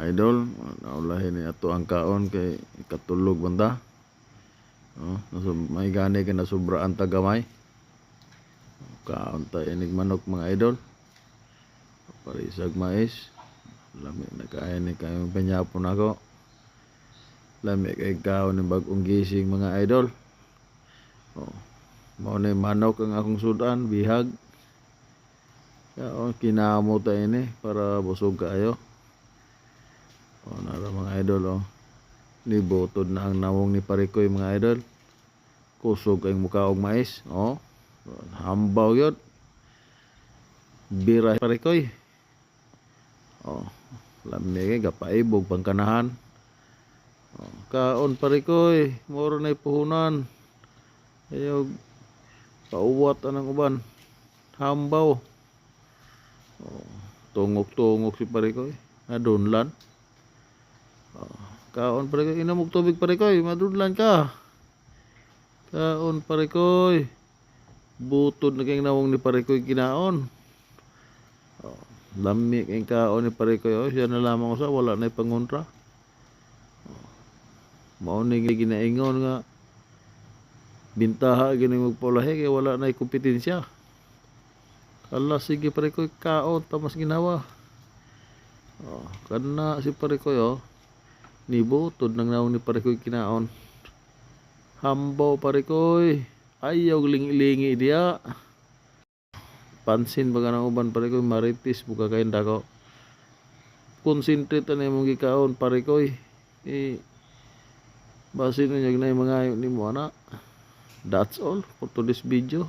idol, naulahin ni ato ang kaon kay katulog banda. May gani ka na sobraan tagamay. Kaon tayo inig manok mga idol. Parisag mais. Lami na kaya ni kayong panyapon ako. Lami kay kaon ng bagong gising mga idol. Mao na manok ang akong sudan, bihag. Kinamo tayo ini para busog kayo. Nara mga idol nibutod na ang nawong ni Parikoy mga idol. Kusog ang mukha og mais. Hambaw yun. Bira Parikoy. Lami kay gapaibog pangkanahan. Kaon Parikoy, moro na ipuhunan. Ayaw pauwat anang uban. Hambaw. Tungok-tungok si Parikoy. Nadunlan. Kaon Parikoy, inamog tubig Parikoy, madunlan ka. Kaon Parikoy. Butod na kayong nawong ni Parikoy kinaon. Lami kayong kaon ni Parikoy. Siya na lamang sa wala na ipangontra. Mauni ginaingon nga bintaha gini magpulahe kaya wala na kompetensya. Ala sige Parikoy kaon tamas ginawa. Kana si Parikoy nibutod nang nawong ni Parikoy kinaon. Hambaw Parikoy, ayaw lingi-lingi dia. Pansin baga ng uban Parikoy, maritis buka kain dako. Concentrate na yung gikaon Parikoy. Basin na yung mga ni mo anak. That's all for today's video.